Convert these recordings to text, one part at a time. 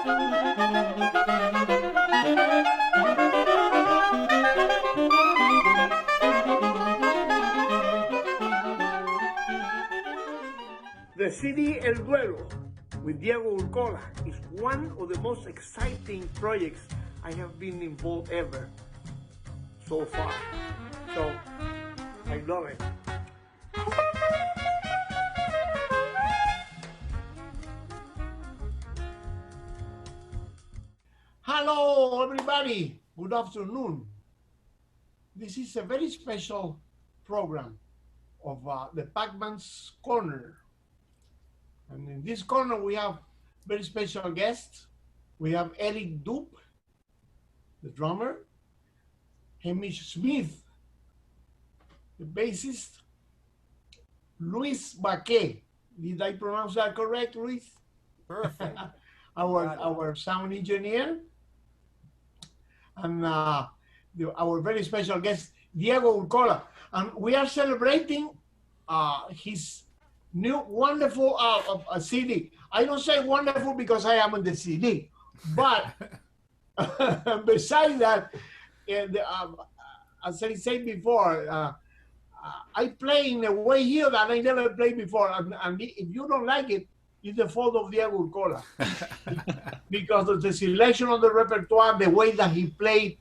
The CD El Duelo with Diego Urcola is one of the most exciting projects I have been involved ever so far. So I love it. Hello everybody, good afternoon. This is a very special program of the Paq-Man's Korner. And in this corner, we have very special guests. We have Eric Doob, the drummer, Hamish Smith, the bassist, Luis Baque. Did I pronounce that correct, Luis? Perfect. our sound engineer, and our very special guest, Diego Urcola. And we are celebrating his new wonderful CD. I don't say wonderful because I am on the CD, but besides that, as I said before, I play in a way here that I never played before. And if you don't like it, it's the fault of Diego Urcola. Because of the selection of the repertoire, the way that he played,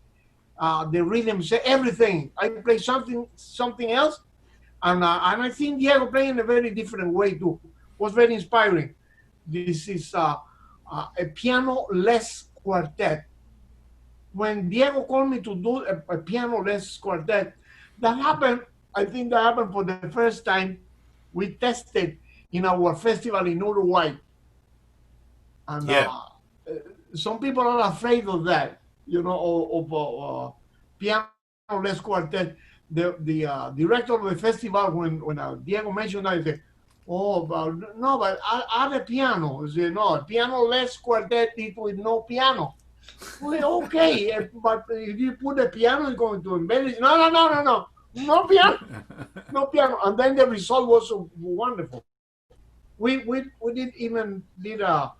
the rhythm, everything. I play something else. And I think Diego played in a very different way too. Was very inspiring. This is a piano-less quartet. When Diego called me to do a piano-less quartet, that happened. I think that happened for the first time. We tested in our festival in Uruguay, and some people are afraid of that. You know, of piano-less quartet. The director of the festival, when Diego mentioned that, he said, "Oh, but no, but add a piano." He said, "No, piano-less quartet is with no piano." Well, okay, but if you put a piano, it's going to embellish. No piano, no piano. And then the result was wonderful. We did a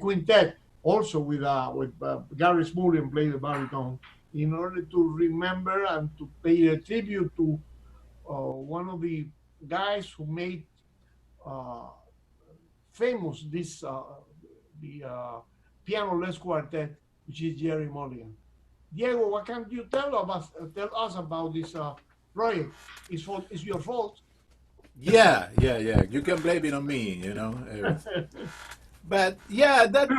quintet also with Gary Smullen played the baritone, in order to remember and to pay a tribute to one of the guys who made famous the piano-less quartet, which is Jerry Mulligan. Diego, what can you tell us about this project? It's your fault. Yeah. You can blame it on me, you know. But yeah, that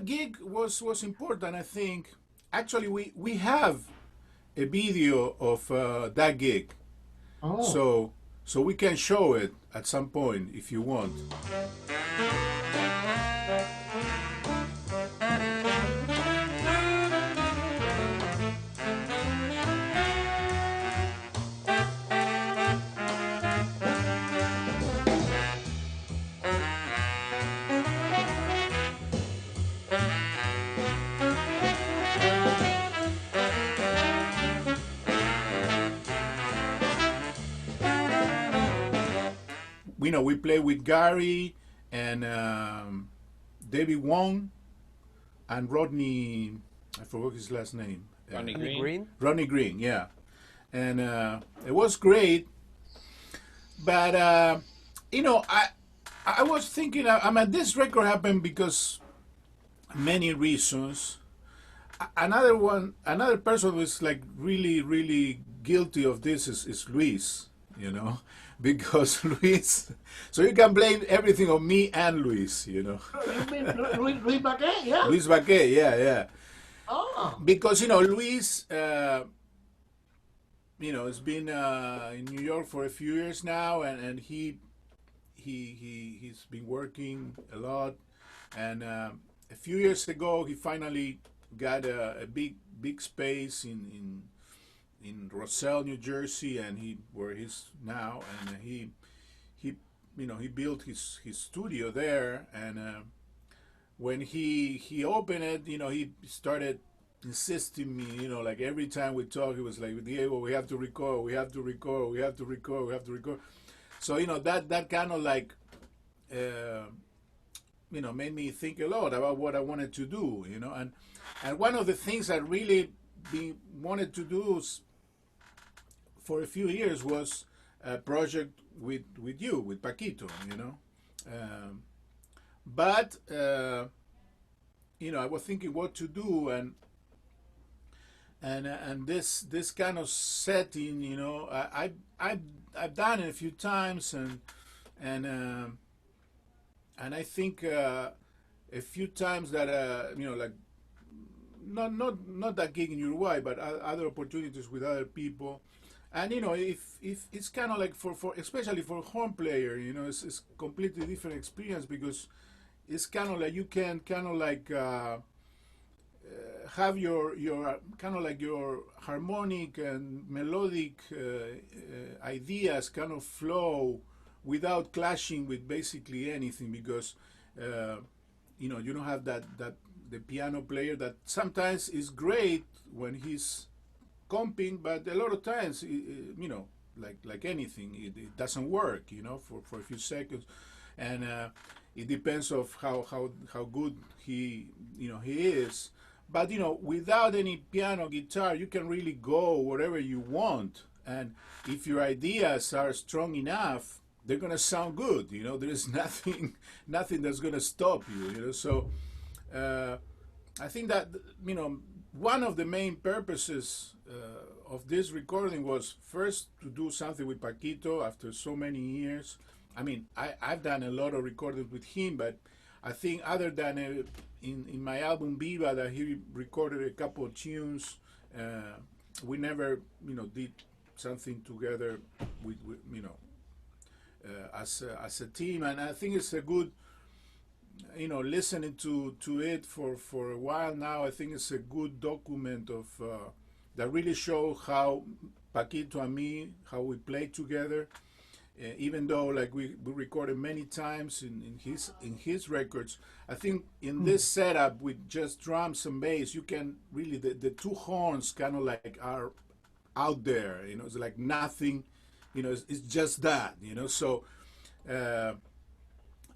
gig was important. I think actually we have a video of that gig, so we can show it at some point if you want. You know, we play with Gary and David Wong and Rodney. I forgot his last name. Rodney Green. Rodney Green, yeah. And it was great. But you know, I was thinking. I mean, this record happened because many reasons. Another person who is like really guilty of this is Luis. You know. Because Luis, so you can blame everything on me and Luis, you know. Luis Baque, yeah. Luis Baque, yeah. Oh. Because you know Luis, you know, has been in New York for a few years now, and he's been working a lot, and a few years ago he finally got a big space in Roselle, New Jersey, and where he's now, and he you know, he built his studio there, and when he opened it, you know, he started insisting me, you know, like every time we talk, he was like, "Diego, we have to record. So you know that kind of like made me think a lot about what I wanted to do, and one of the things I really wanted to do for a few years was a project with you, with Paquito, um, but I was thinking what to do, and this kind of setting, I've done it a few times, and and I think a few times that like not that gig in Uruguay, but other opportunities with other people. And if it's kind of like for especially for a horn player, it's completely different experience, because it's kind of like you can kind of like have your kind of like your harmonic and melodic ideas kind of flow without clashing with basically anything, because you don't have that the piano player that sometimes is great when he's comping, but a lot of times like anything, it doesn't work, for a few seconds, and it depends of how good he is. But without any piano guitar, you can really go wherever you want, and if your ideas are strong enough, they're gonna sound good. There is nothing that's gonna stop you. So I think that one of the main purposes of this recording was first to do something with Paquito after so many years. I mean, I've done a lot of recordings with him, but I think other than in my album Viva that he recorded a couple of tunes, we never did something together with as a team, and I think it's a good listening to it for a while now. I think it's a good document of that really show how Paquito and me, how we play together. Even though like we recorded many times in his records, I think in this setup with just drums and bass, you can really the two horns kind of like are out there. It's like nothing. It's just that. So.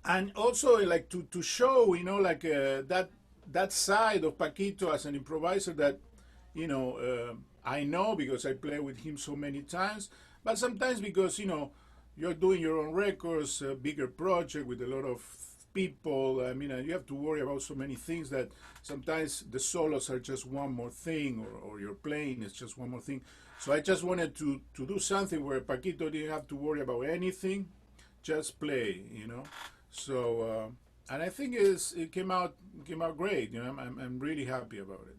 And also like to show like that side of Paquito as an improviser that I know because I play with him so many times, but sometimes because you're doing your own records, a bigger project with a lot of people. I mean, you have to worry about so many things that sometimes the solos are just one more thing, or your playing is just one more thing. So I just wanted to do something where Paquito didn't have to worry about anything, just play. So and I think it came out great. I'm really happy about it.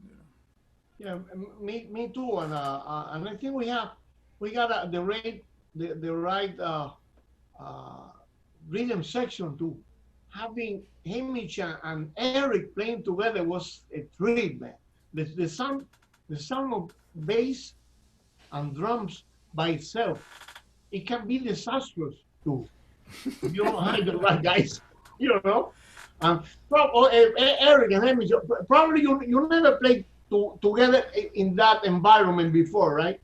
Yeah, me too, and I think we got the right rhythm section to having Hamish and Eric playing together was a treat, man. The sound of bass and drums by itself, it can be disastrous too. You don't hide the right guys, you know. Eric and Hamish, probably you never played together in that environment before, right?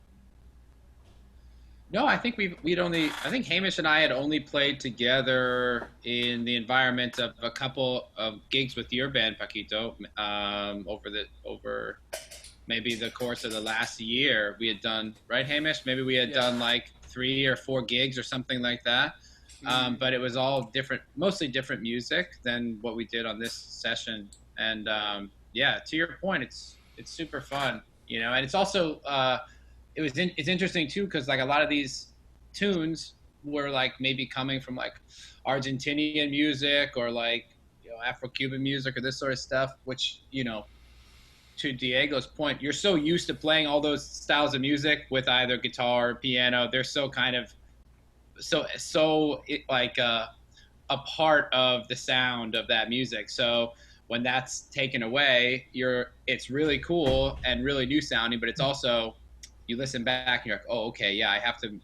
No, I think I think Hamish and I had only played together in the environment of a couple of gigs with your band, Paquito, over maybe the course of the last year. We had done, right, Hamish? Maybe we had done like 3 or 4 gigs or something like that. But it was all different, mostly different music than what we did on this session. And to your point, it's super fun, and it's also it's interesting too, because like a lot of these tunes were like maybe coming from like Argentinian music or like Afro-Cuban music or this sort of stuff, which to Diego's point, you're so used to playing all those styles of music with either guitar or piano. They're so kind of like a part of the sound of that music. So when that's taken away, it's really cool and really new sounding, but it's also, you listen back and you're like, oh, okay, yeah, I have to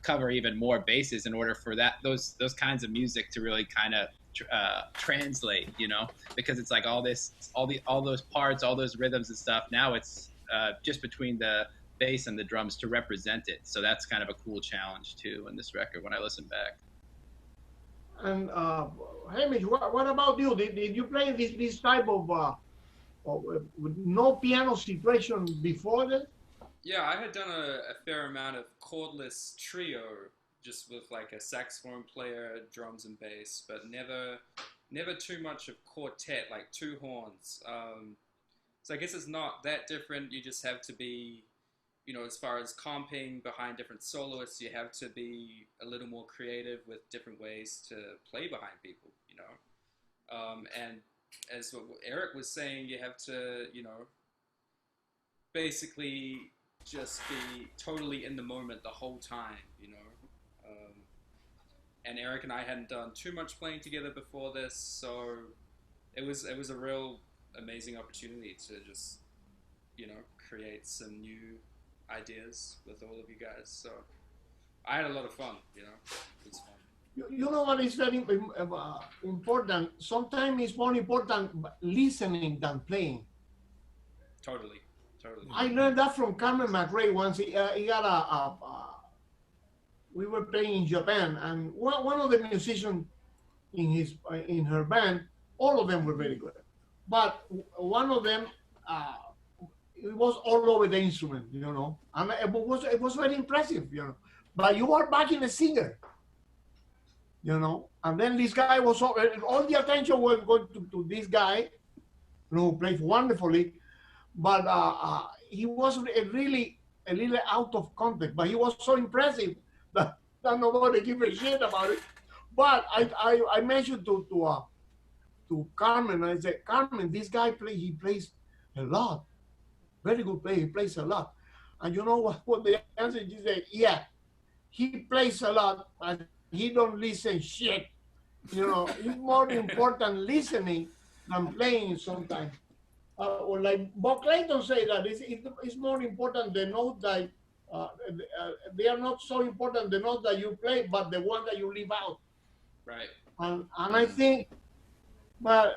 cover even more bases in order for those kinds of music to really kind of translate, because it's like all those parts, all those rhythms and stuff. Now it's just between the bass and the drums to represent it. So that's kind of a cool challenge too in this record when I listen back. And Hamish, what about you? Did you play this type of no piano situation before this? Yeah, I had done a fair amount of chordless trio, just with like a saxophone player, drums and bass, but never too much of quartet, like two horns. So I guess it's not that different. You just have to be, as far as comping behind different soloists, you have to be a little more creative with different ways to play behind people. And as what Eric was saying, you have to, basically just be totally in the moment the whole time. And Eric and I hadn't done too much playing together before this, so it was a real amazing opportunity to just, create some new ideas with all of you guys. So I had a lot of fun. It was fun. You know what is very important? Sometimes it's more important listening than playing. Totally. I learned that from Carmen McRae once. He got we were playing in Japan, and one of the musicians in her band, all of them were very good, but one of them it was all over the instrument, and it was very impressive, But you are backing a singer, and then this guy was all the attention was going to this guy, who plays wonderfully, but he was really a little out of context. But he was so impressive that nobody gave a shit about it. But I mentioned to Carmen, I said, Carmen, this guy plays a lot, very good player. He plays a lot, and you know what the answer? She said, yeah, he plays a lot, and he don't listen shit. It's more important listening than playing sometimes. Or like Bob Clayton say that it's more important the note that they are not so important the note that you play, but the one that you leave out. Right. And I think, but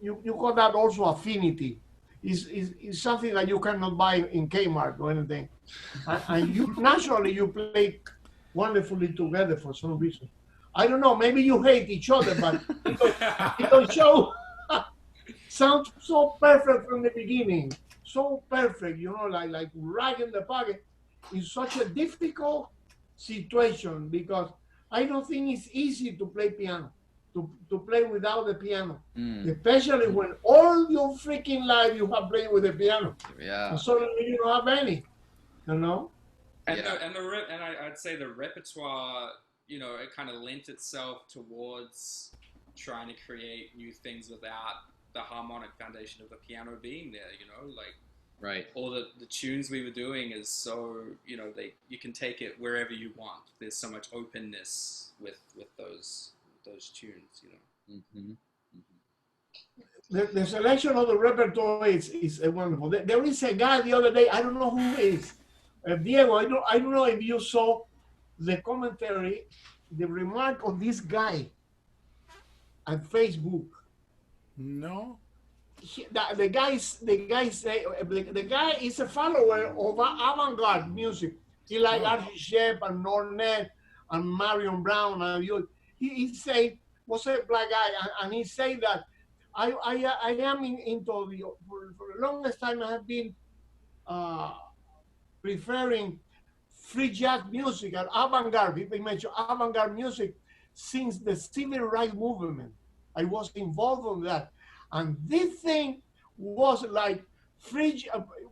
you call that also affinity. Is something that you cannot buy in Kmart or anything. And you naturally you play wonderfully together for some reason. I don't know. Maybe you hate each other, but it don't show. Sounds so perfect from the beginning, so perfect, like right in the pocket. In such a difficult situation, because I don't think it's easy to play piano, to play without the piano, especially when all your freaking life you have played with the piano. Yeah. And suddenly you don't have any, And Yeah. I'd say the repertoire, it kind of lent itself towards trying to create new things without the harmonic foundation of the piano being there, like Right. all the tunes we were doing is so, you can take it wherever you want. There's so much openness with those tunes, Mm-hmm. The selection of the repertoire is wonderful. There is a guy the other day, I don't know who it is, Diego. I don't know if you saw the commentary, the remark of this guy on Facebook. No. The guy is a follower of avant-garde music. He like Archie Shepp and Nornet and Marion Brown and you. He say was a black guy, and he say that I am into the for the longest time I have been preferring free jazz music and avant-garde. People mention avant-garde music since the civil rights movement. I was involved in that, and this thing was like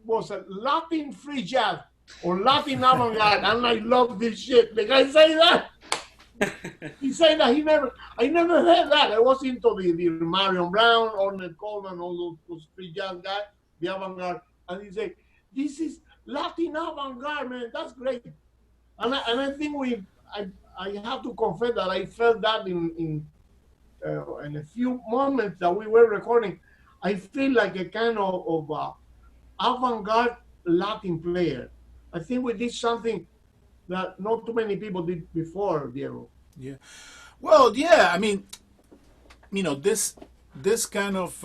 was a Latin free jazz or Latin avant-garde, and I love this shit. The guy say that. He said that I never heard that. I was into the Marion Brown, Ornette Coleman, all those free jazz guys, the avant-garde, and he said, "This is Latin avant-garde, man. That's great." And I think I have to confess that I felt that in a few moments that we were recording. I feel like a kind of avant-garde Latin player. I think we did something that not too many people did before, Diego. Yeah. Well, yeah. I mean, this kind of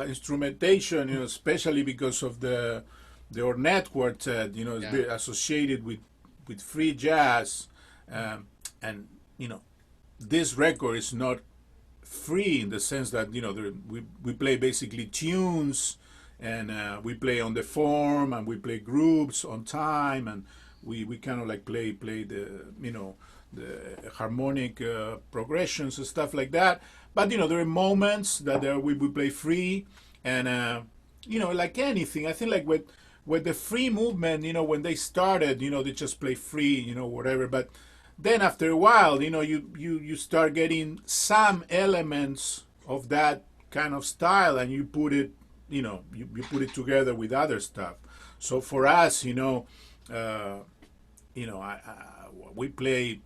instrumentation, especially because of the Ornette quartet, is Yeah. very associated with free jazz, and this record is not free in the sense that we play basically tunes, and we play on the form, and we play groups on time, and we kind of like play the the harmonic progressions and stuff like that. But there are moments that we play free, and like anything, I think like with the free movement, when they started, they just play free, whatever. But then after a while, you start getting some elements of that kind of style, and you put it, you put it together with other stuff. So for us, we play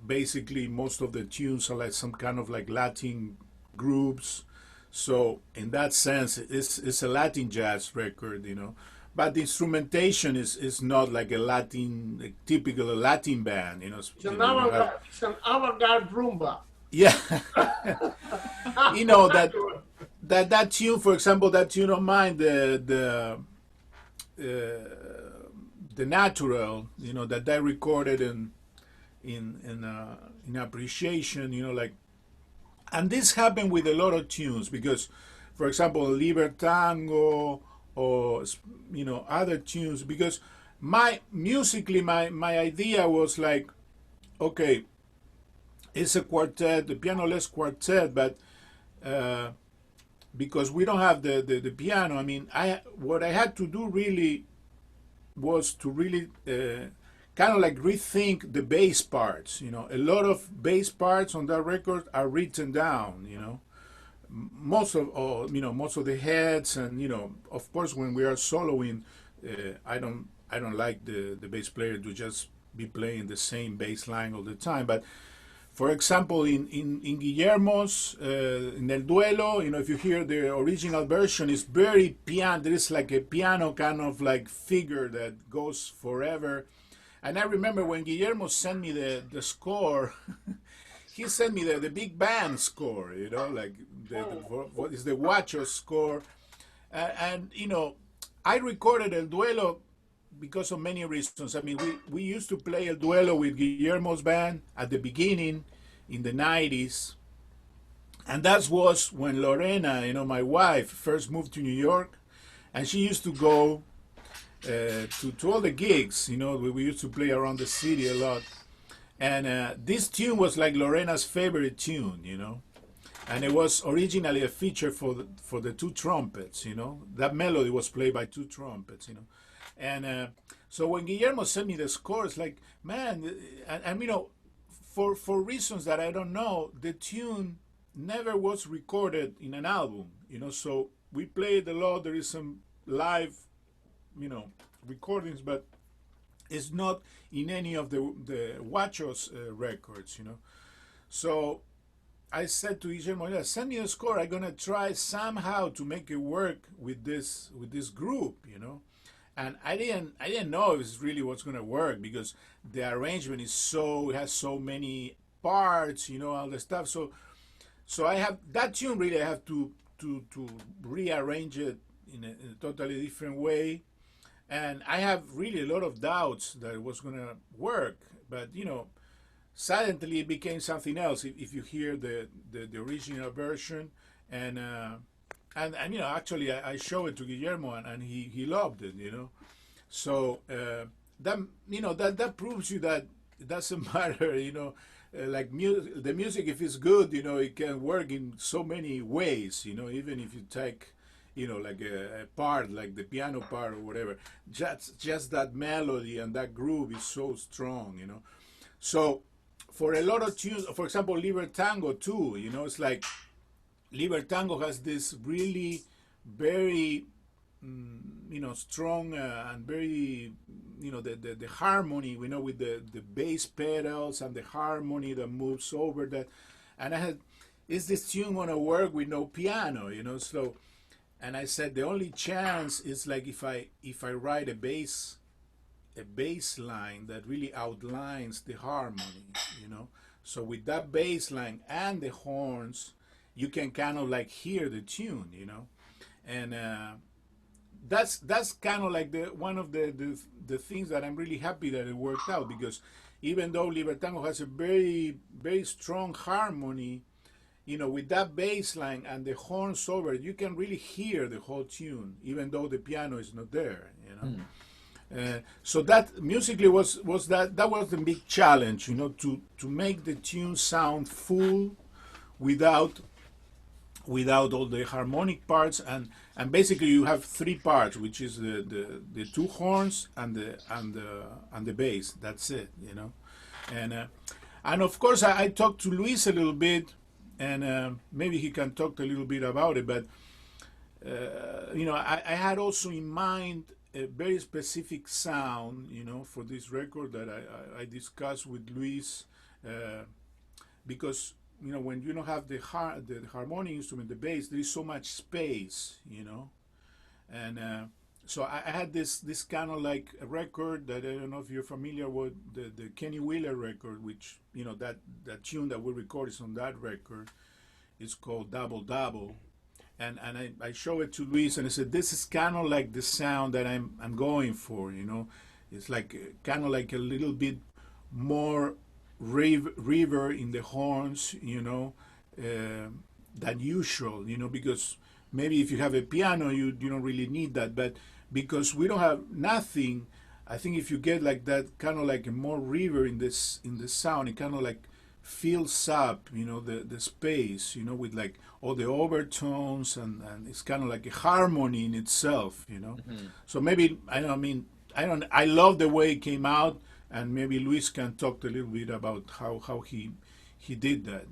basically most of the tunes are like some kind of like Latin groups. So in that sense, it's a Latin jazz record, But the instrumentation is not like a typical Latin band, It's an avant-garde rumba. Yeah, that tune, for example, that tune of mine, the natural, that I recorded in appreciation, like, and this happened with a lot of tunes because, for example, Libertango or other tunes, because musically my idea was like, okay, it's a quartet, the piano-less quartet, but because we don't have the piano, I mean, what I had to do really was to really kind of like rethink the bass parts. A lot of bass parts on that record are written down. Most of most of the heads, and of course when we are soloing, I don't like the bass player to just be playing the same bass line all the time. But for example, in Guillermo's, in El Duelo, if you hear the original version, it's very piano. There is like a piano kind of like figure that goes forever. And I remember when Guillermo sent me the score, he sent me the big band score, like what is the Watcher score. And I recorded El Duelo because of many reasons. I mean, we used to play El Duelo with Guillermo's band at the beginning in the 90s. And that was when Lorena, my wife, first moved to New York. And she used to go to all the gigs. We used to play around the city a lot. And this tune was like Lorena's favorite tune, And it was originally a feature for the two trumpets, That melody was played by two trumpets, And so when Guillermo sent me the score, it's like, man, and for reasons that I don't know, the tune never was recorded in an album, So we played a lot. There is some live, recordings, but it's not in any of the Huachos records, So I said to Guillermo, yeah, send me a score. I'm gonna try somehow to make it work with this group, And I didn't know if it's really what's gonna work because the arrangement it has so many parts, all the stuff. So I have that tune really. I have to rearrange it in a totally different way, and I have really a lot of doubts that it was gonna work. But suddenly it became something else. If you hear the original version, and actually I showed it to Guillermo, and he loved it, So that proves you that it doesn't matter, like the music, if it's good, it can work in so many ways, even if you take, like a part, like the piano part or whatever, just that melody and that groove is so strong, So for a lot of tunes, for example, Libertango too, it's like Libertango has this really very strong and very the harmony with the bass pedals and the harmony that moves over that. And I had, is this tune gonna work with no piano, So, and I said the only chance is like if I write a bass line that really outlines the harmony, So with that bass line and the horns, you can kind of like hear the tune, And that's kind of like one of the things that I'm really happy that it worked out, because even though Libertango has a very, very strong harmony, with that bass line and the horns over it, you can really hear the whole tune, even though the piano is not there. So that musically was that was the big challenge, to make the tune sound full without all the harmonic parts, and basically you have three parts, which is the two horns and the bass. That's it. And of course I talked to Luis a little bit, and maybe he can talk a little bit about it. But I had also in mind a very specific sound, for this record that I discussed with Luis, because when you don't have the harmonic instrument, the bass, there is so much space, and so I had this kind of like a record that I don't know if you're familiar with, the Kenny Wheeler record, which that tune that we record is on that record. It's called Double Double, and I show it to Luis, and I said, this is kind of like the sound that I'm going for. It's like kind of like a little bit more reverb in the horns, than usual, because maybe if you have a piano, you don't really need that. But because we don't have nothing, I think if you get like that kind of like a more reverb in the sound, it kind of like fills up, the space, with like all the overtones, and it's kind of like a harmony in itself. So maybe I love the way it came out, and maybe Luis can talk a little bit about how he did that.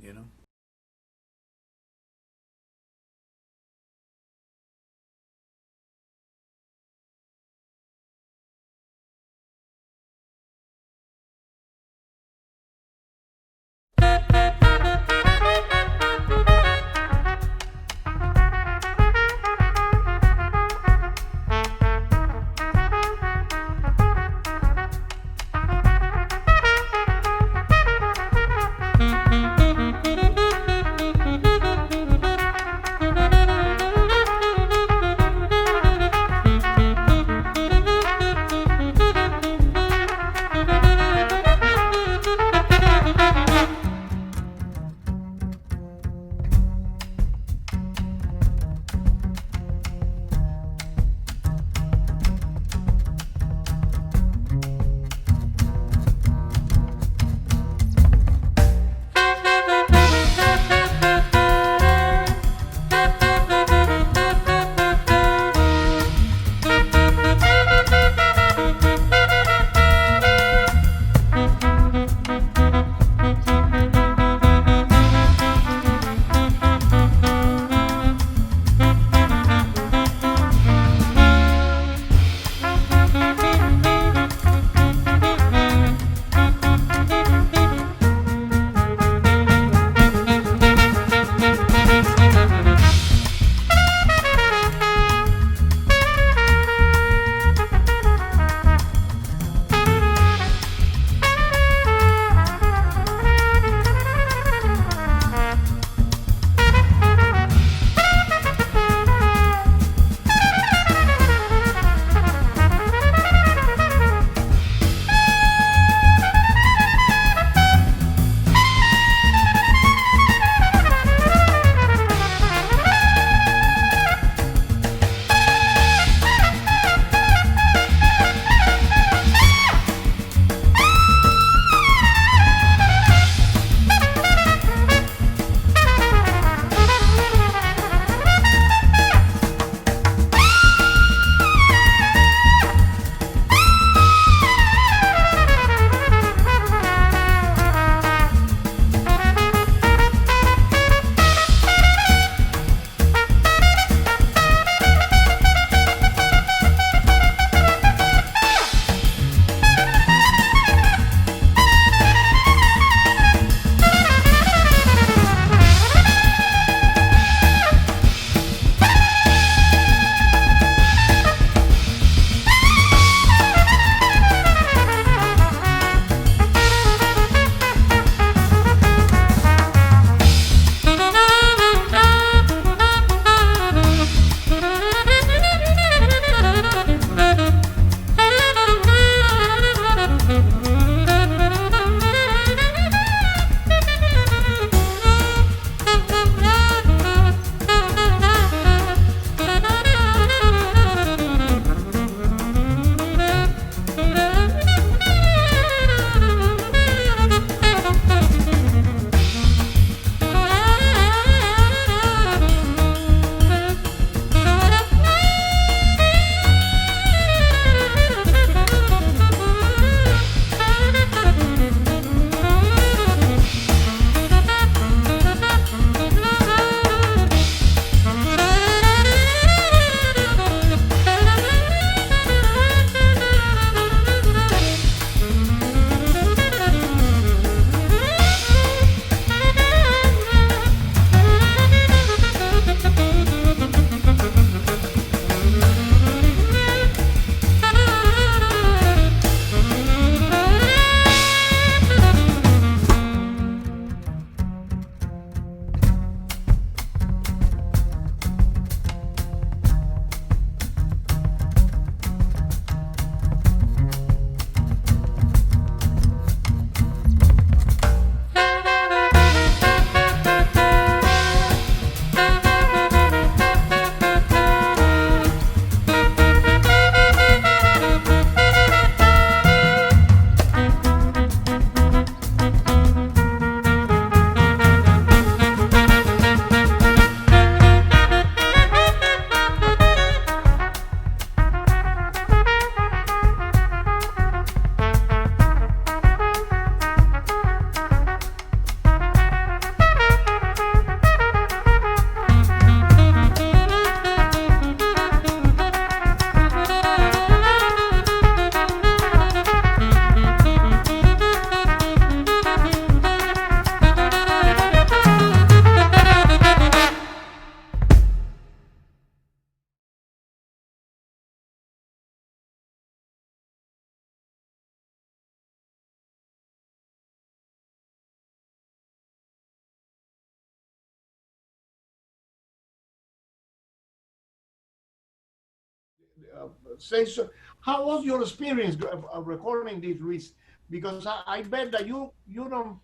say so. How was your experience of recording this, Luis? Because I bet that you don't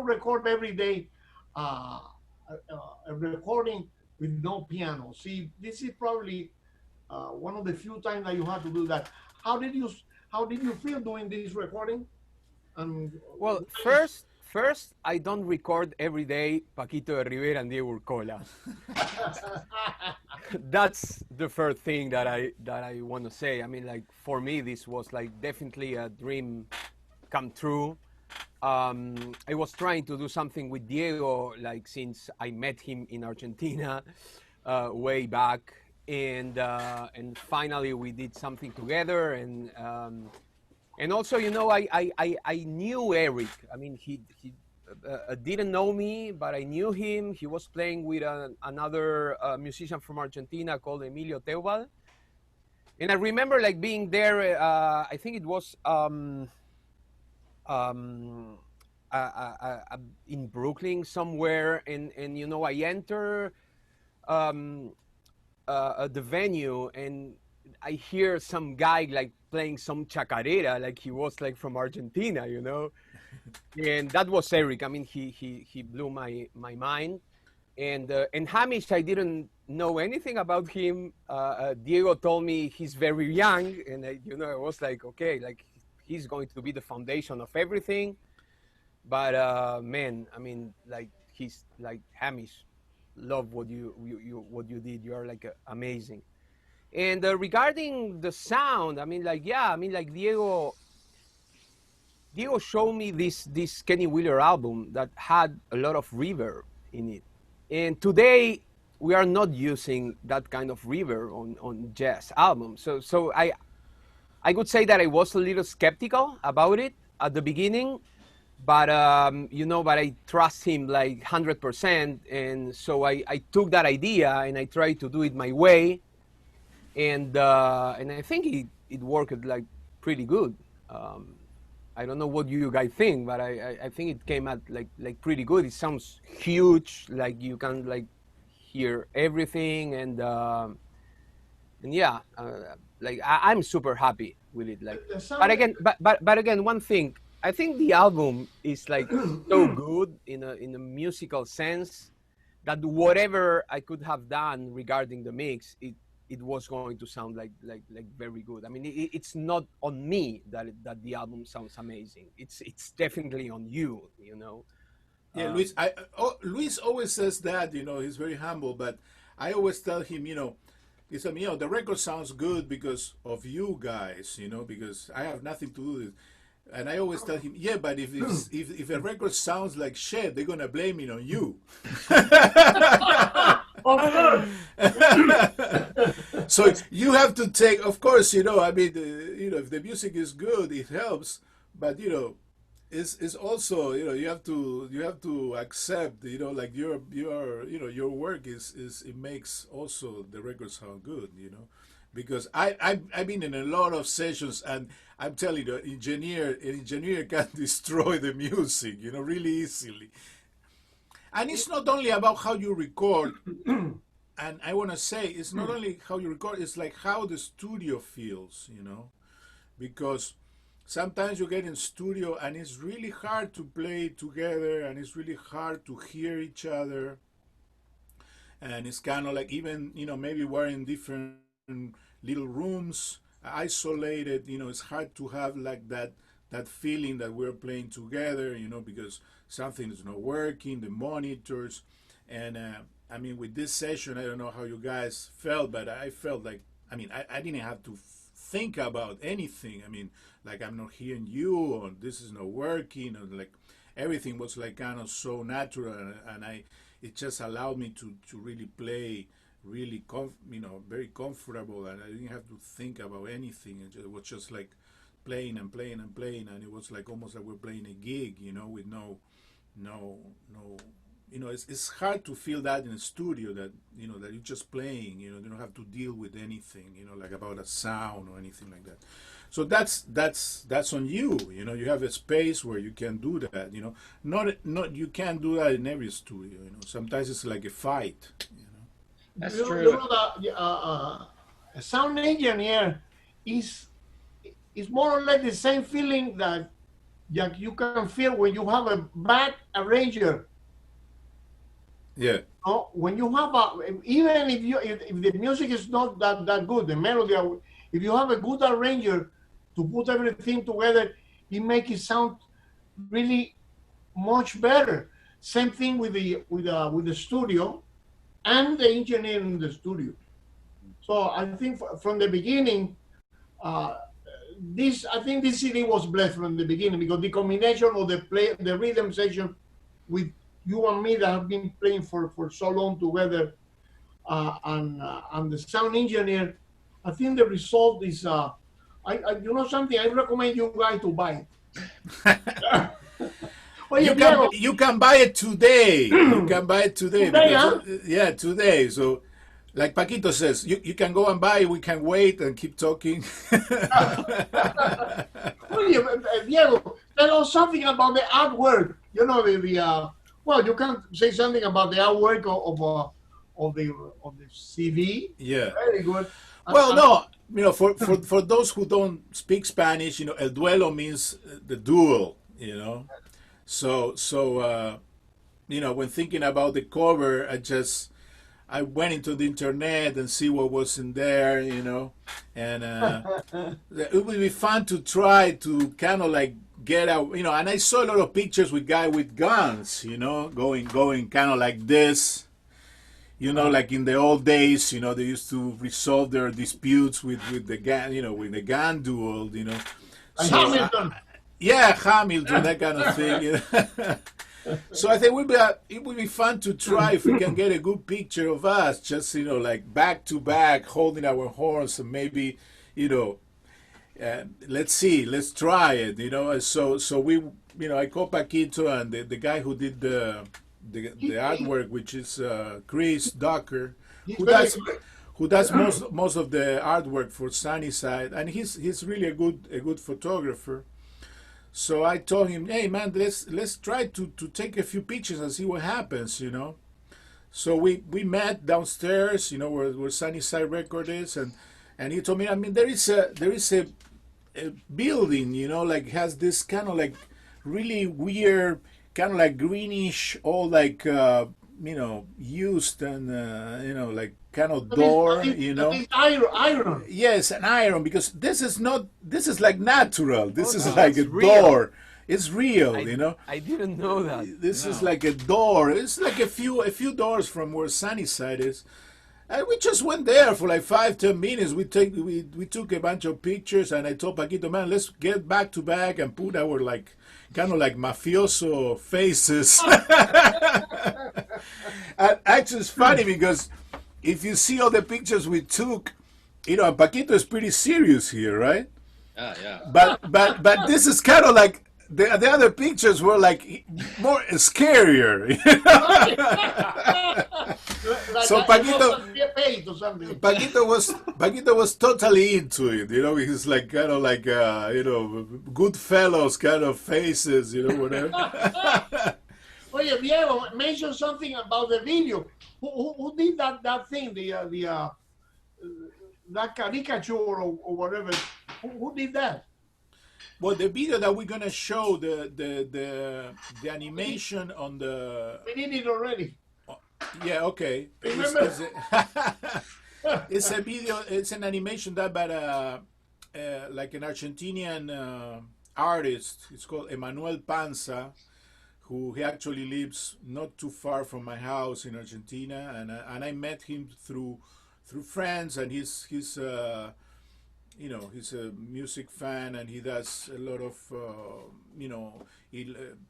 record every day a recording with no piano. See, this is probably one of the few times that you have to do that. How did you how did you feel doing this recording? And Well, why is first, I don't record every day Paquito de Rivera and Diego Urcola. That's the first thing that I want to say. I mean, like for me, this was like definitely a dream come true. I was trying to do something with Diego, like since I met him in Argentina way back, and finally we did something together, and also, you know, I knew Eric. I mean, he didn't know me, but I knew him. He was playing with another musician from Argentina called Emilio Teobal, and I remember like being there. I think it was um, in Brooklyn somewhere, and you know I enter um, the venue and I hear some guy like playing some chacarera, like he was like from Argentina, you know, and that was Eric. I mean, he blew my mind, and Hamish, I didn't know anything about him. Diego told me he's very young, and you know, I was like, okay, like he's going to be the foundation of everything. But man, I mean, like he's like Hamish. Love what what you did. You are like amazing. And regarding the sound, I mean, like yeah, I mean, like Diego showed me this Kenny Wheeler album that had a lot of reverb in it, and today we are not using that kind of reverb on jazz albums. So I would say that I was a little skeptical about it at the beginning, but you know, but I trust him like 100%, and so I took that idea and I tried to do it my way, and I think it worked like pretty good. Um, I don't know what you guys think, but I think it came out like pretty good. It sounds huge, like you can like hear everything, and yeah, like I'm super happy with it. Like, the but sound? again, but again, one thing, I think the album is like so good in a musical sense that whatever I could have done regarding the mix, it was going to sound like very good. I mean, it's not on me that the album sounds amazing. It's definitely on you, you know. Yeah, Um, Luis always says that, you know, he's very humble, but I always tell him, you know, he said, you know, the record sounds good because of you guys, you know, because I have nothing to do with it. And I always tell him, yeah, but if a record sounds like shit, they're gonna blame it on you. Of So you have to take, of course, you know, I mean, you know, if the music is good, it helps, but you know, it's also, you know, you have to accept, you know, like your you know, your work is it makes also the record sound good, you know, because I've been in a lot of sessions, and I'm telling you, an engineer can destroy the music, you know, really easily. And it's not only about how you record, and I want to say it's not only how you record, it's like how the studio feels, you know, because sometimes you get in studio and it's really hard to play together, and it's really hard to hear each other, and it's kind of like, even, you know, maybe we're in different little rooms, isolated, you know, it's hard to have like that feeling that we're playing together, you know, because something is not working, the monitors, and I mean, with this session, I don't know how you guys felt, but I felt like, I mean, I didn't have to think about anything. I mean, like, I'm not hearing you, or this is not working, or like everything was like kind of so natural, and it just allowed me to really play really you know, very comfortable, and I didn't have to think about anything. It was just like playing and playing and playing, and it was like almost like we're playing a gig, you know, with no, you know, it's hard to feel that in a studio, that, you know, that you're just playing, you know, you don't have to deal with anything, you know, like about a sound or anything like that. So that's on you, you know, you have a space where you can do that, you know, not you can't do that in every studio, you know, sometimes it's like a fight, you know. That's you true. know that a sound engineer is is more or less the same feeling that you can feel when you have a bad arranger. Yeah. When you have a, even if the music is not that good, the melody, if you have a good arranger to put everything together, it makes it sound really much better. Same thing with the studio and the engineer in the studio. So I think from the beginning, uh, I think this CD was blessed from the beginning because the combination of the rhythm section with you and me that have been playing for so long together, and the sound engineer, I think the result is you know something, I recommend you guys to buy it. Oye, Diego, You can buy it today. You can buy it today today, because huh? yeah, today. So like Paquito says, you can go and buy it. We can wait and keep talking. Oye, Diego, tell us something about the artwork. You know well, you can say something about the artwork of the CD. Yeah. Very good. Well, no, for those who don't speak Spanish, El Duelo means the duel. So when thinking about the cover, I went into the internet and see what was in there, and it would be fun to try to kind of like get out, and I saw a lot of pictures with guys with guns, going kind of like this. Like in the old days, they used to resolve their disputes with the gun, with the gun duel, So, Hamilton. yeah, Hamilton, that kind of thing. So I think it would be fun to try if we can get a good picture of us, just like back to back, holding our horns, and maybe, let's see, let's try it. So we, I called Paquito and the guy who did the artwork, which is Chris Docker, who does most of the artwork for Sunnyside, and he's really a good photographer. So I told him, hey man, let's try to take a few pictures and see what happens, So we met downstairs, where Sunnyside Record is, and he told me, I mean, there is a building, like has this kind of like really weird, kind of like greenish, all like used and like kind of door, That is iron. Yes, an iron, because this is like natural. This is Oh, like a that's real. door. It's real, I didn't know that. This is like a door. It's like a few doors from where Sunnyside is. And we just went there for like 5-10 minutes. We took a bunch of pictures, and I told Paquito, man, let's get back to back and put our like kind of like mafioso faces. And actually, it's funny because if you see all the pictures we took, and Paquito is pretty serious here, right? Yeah. But this is kind of like the other pictures were like more scarier. So Paquito was totally into it. He's like kind of like good fellows kind of faces, whatever. Oye, Diego, mention something about the video. Who did that thing? That caricature or whatever. Who did that? Well, the video that we're gonna show, the animation on the. We did it already. Yeah, okay. Remember? It's a video. It's an animation done by like an Argentinian artist. It's called Emanuel Panza, who he actually lives not too far from my house in Argentina, and I met him through friends, and he's he's a music fan, and he does a lot of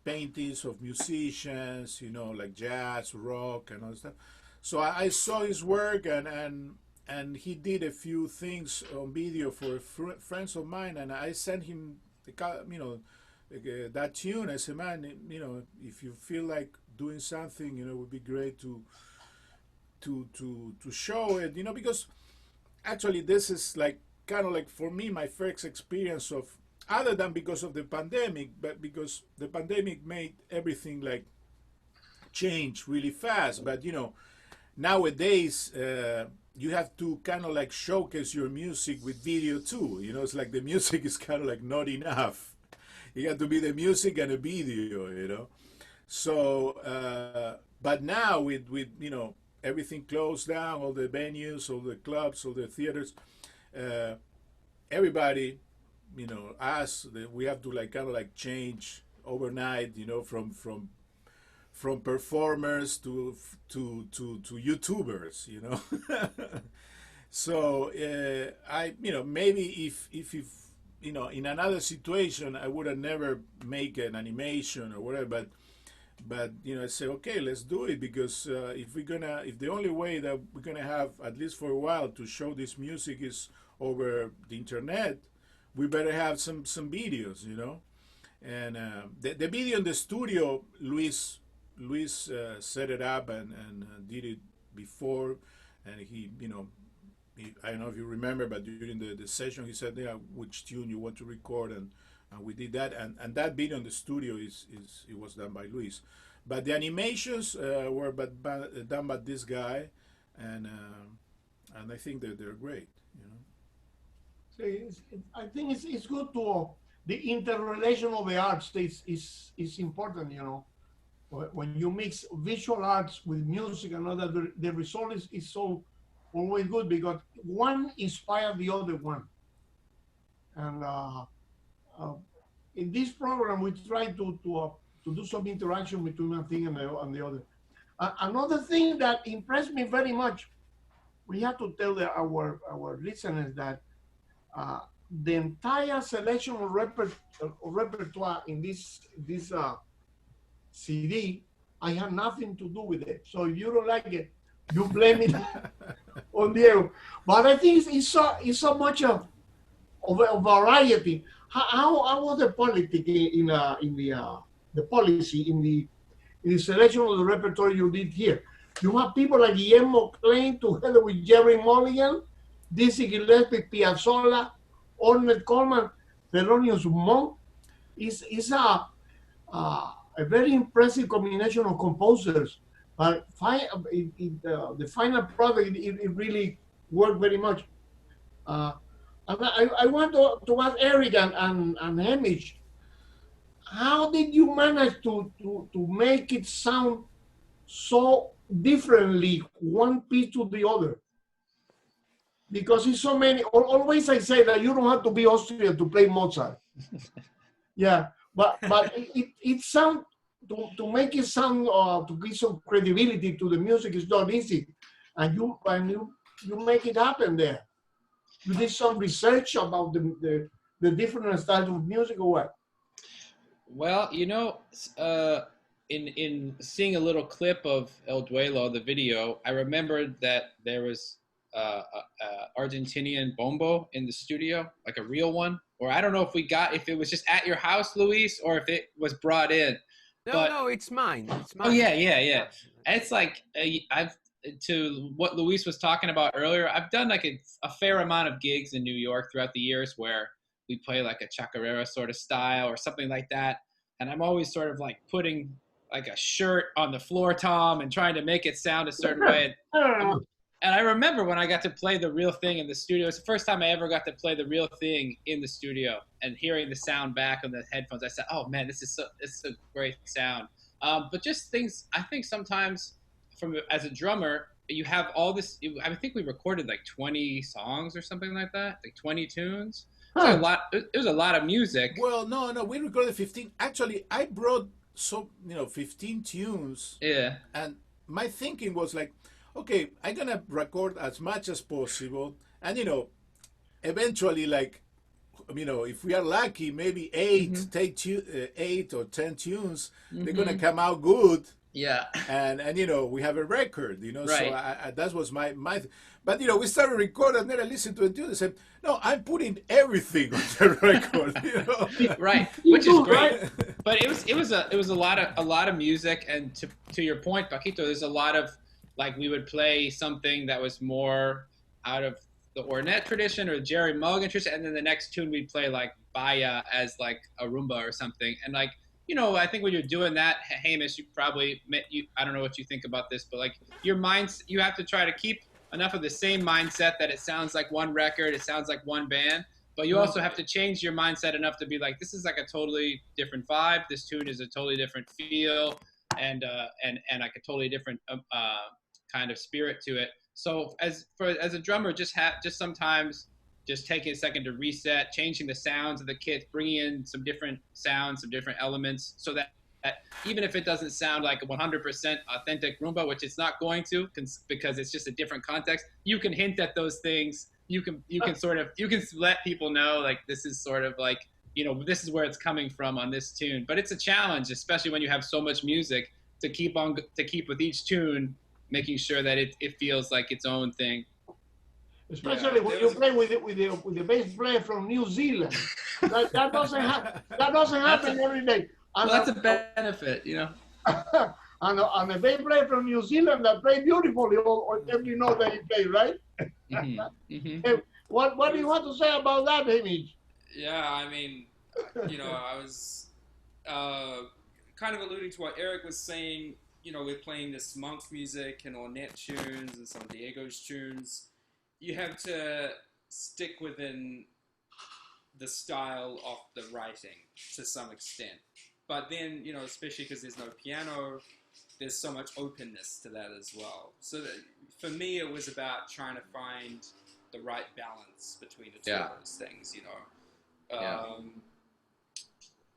paintings of musicians, like jazz, rock, and all that stuff. So I saw his work, and he did a few things on video for friends of mine, and I sent him that tune. I said, man, if you feel like doing something, it would be great to show it, because actually this is like kind of like for me my first experience of, other than because of the pandemic, but because the pandemic made everything like change really fast. But nowadays you have to kind of like showcase your music with video too. You know, it's like the music is kind of like not enough. You have to be the music and a video, you know. So, but now with everything closed down, all the venues, all the clubs, all the theaters, uh, everybody, us, we have to like kind of like change overnight, from performers to YouTubers, So maybe if in another situation I would have never make an animation or whatever, but I say, okay, let's do it, because if the only way that we're gonna have, at least for a while, to show this music is over the internet, we better have some videos, and the video in the studio, Luis set it up and did it before, and I don't know if you remember, but during the session he said, yeah, which tune you want to record, and we did that, and that video in the studio it was done by Luis, but the animations were done by this guy, and I think that they're great. So I think it's good to the interrelation of the arts is important. When you mix visual arts with music and all that, the result is so always good, because one inspired the other one. And in this program, we try to do some interaction between one thing and the other. Another thing that impressed me very much, we have to tell our listeners that the entire selection of repertoire in this CD, I have nothing to do with it. So if you don't like it, you blame it on Diego. But I think it's so much of a variety. How was the politics in the policy in the selection of the repertoire you did here? You have people like Guillermo Klein together with Jerry Mulligan, Dizzy Gillespie, Piazzolla, Ornette Coleman, Thelonious Monk. It's a very impressive combination of composers. But the final product, it really worked very much. And I want to ask Eric and Hamish, how did you manage to make it sound so differently, one piece to the other? Because it's so many. Always I say that you don't have to be Austrian to play Mozart. Yeah, but it sound to make it sound to give some credibility to the music is not easy, and you make it happen there. You did some research about the different styles of music, or what? Well, in seeing a little clip of El Duelo, the video, I remembered that there was a Argentinian bombo in the studio, like a real one. Or I don't know if it was just at your house, Luis, or if it was brought in. No, it's mine. It's mine. Oh yeah. It's like I've to what Luis was talking about earlier. I've done like a fair amount of gigs in New York throughout the years where we play like a chacarera sort of style or something like that, and I'm always sort of like putting like a shirt on the floor tom and trying to make it sound a certain way. And I remember when I got to play the real thing in the studio. It's the first time I ever got to play the real thing in the studio, and hearing the sound back on the headphones, I said, "Oh man, it's a great sound." But just things, I think sometimes as a drummer, you have all this. I think we recorded like 20 songs or something like that, like 20 tunes. It was a lot. It was a lot of music. Well, no, we recorded 15. Actually, I brought 15 tunes. Yeah. And my thinking was like, okay, I'm gonna record as much as possible, and eventually, like, if we are lucky, maybe 8 or 10 tunes, they're gonna come out good. Yeah. And we have a record, Right. So that was my. But we started recording, and then I listened to it too. And said, "No, I'm putting everything on the record." Right, which is great. But it was a lot of music, and to your point, Paquito, there's a lot of like we would play something that was more out of the Ornette tradition or Jerry Mulligan tradition, and then the next tune we'd play like Baya as like a rumba or something, and like. I think when you're doing that, Hamish, I don't know what you think about this, but like your minds, you have to try to keep enough of the same mindset that it sounds like one record, it sounds like one band. But you also have to change your mindset enough to be like, this is like a totally different vibe. This tune is a totally different feel, and like a totally different kind of spirit to it. So as a drummer, just sometimes just taking a second to reset, changing the sounds of the kit, bringing in some different sounds, some different elements, so that even if it doesn't sound like a 100% authentic rumba, which it's not going to, because it's just a different context, you can hint at those things. You can let people know, like, this is sort of like, this is where it's coming from on this tune. But it's a challenge, especially when you have so much music, to keep with each tune, making sure that it feels like its own thing. Especially when you play with the bass player from New Zealand. That doesn't happen every day. Well, that's a benefit, and a bass player from New Zealand that play beautifully or every note that you play, right? Hey, what do you want to say about that, Hamish? Yeah, I mean, I was kind of alluding to what Eric was saying. We're playing this monk music and Ornette tunes and some Diego's tunes. You have to stick within the style of the writing to some extent. But then, especially because there's no piano, there's so much openness to that as well. So for me, it was about trying to find the right balance between the two of those things,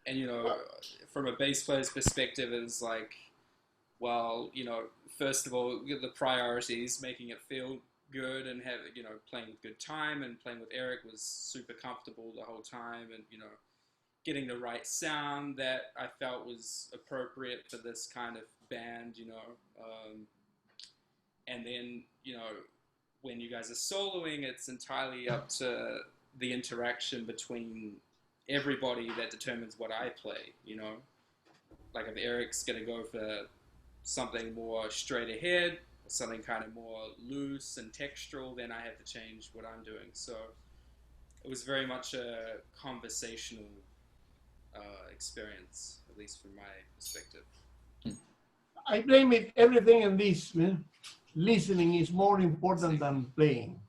And, from a bass player's perspective, it's like, well, first of all, the priorities, making it feel good and have, playing with good time, and playing with Eric was super comfortable the whole time, and, getting the right sound that I felt was appropriate for this kind of band, and then, when you guys are soloing, it's entirely up to the interaction between everybody that determines what I play, Like if Eric's going to go for something more straight ahead, or something kind of more loose and textural, then I have to change what I'm doing. So it was very much a conversational experience, at least from my perspective. I blame everything in this, man. Listening is more important than playing.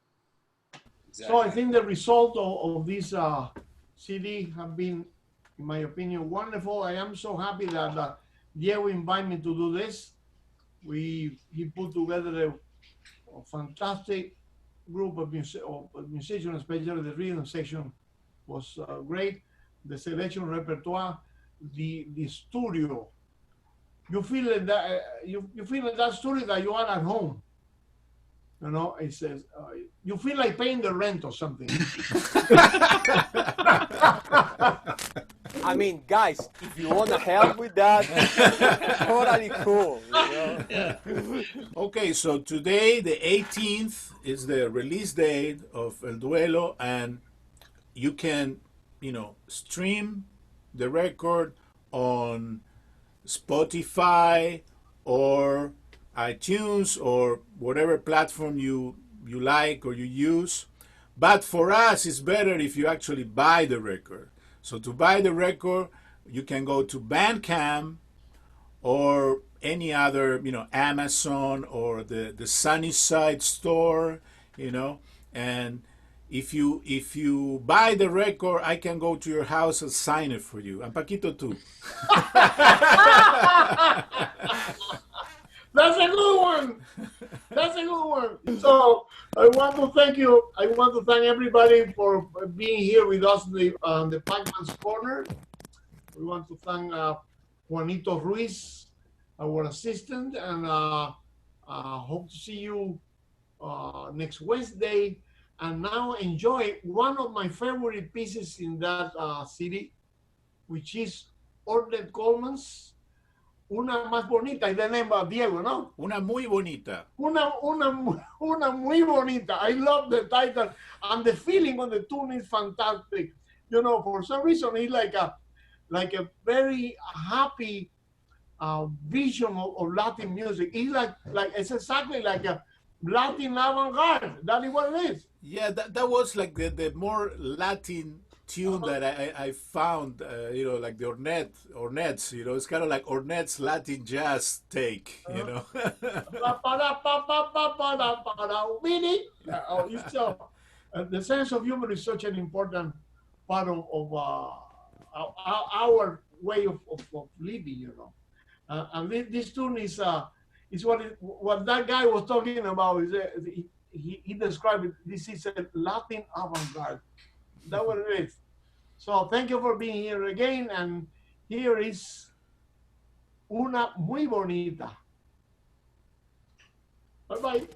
Exactly. So I think the result of this CD have been, in my opinion, wonderful. I am so happy that Diego invited me to do this. He put together a fantastic group of musicians, especially the rhythm section was great. The selection repertoire, the studio. You feel in that you feel in that studio that you are at home. It says you feel like paying the rent or something. I mean, guys, if you want to help with that, totally cool. Okay, so today, the 18th, is the release date of El Duelo, and you can, stream the record on Spotify or iTunes or whatever platform you like or you use. But for us, it's better if you actually buy the record. So to buy the record, you can go to Bandcamp or any other, Amazon or the Sunnyside store, and if you buy the record, I can go to your house and sign it for you, and Paquito too. That's a good one. That's a good one. So I want to thank you. I want to thank everybody for being here with us on the Paq-Man's Corner. We want to thank Juanito Ruiz, our assistant, and hope to see you next Wednesday. And now enjoy one of my favorite pieces in that CD, which is Ornette Coleman's Una Más Bonita, is the name of Diego, no? Una Muy Bonita. Una Muy Bonita. I love the title, and the feeling on the tune is fantastic. For some reason, it's like a very happy vision of Latin music. It's it's exactly like a Latin avant-garde. That is what it is. Yeah, that was like the more Latin tune that I found, like the Ornets, it's kind of like Ornet's Latin jazz take, Really? The sense of humor is such an important part of our way of living. And this tune is what that guy was talking about. He described it. This is a Latin avant-garde. That's what it is. So thank you for being here again. And here is una muy bonita. Bye bye.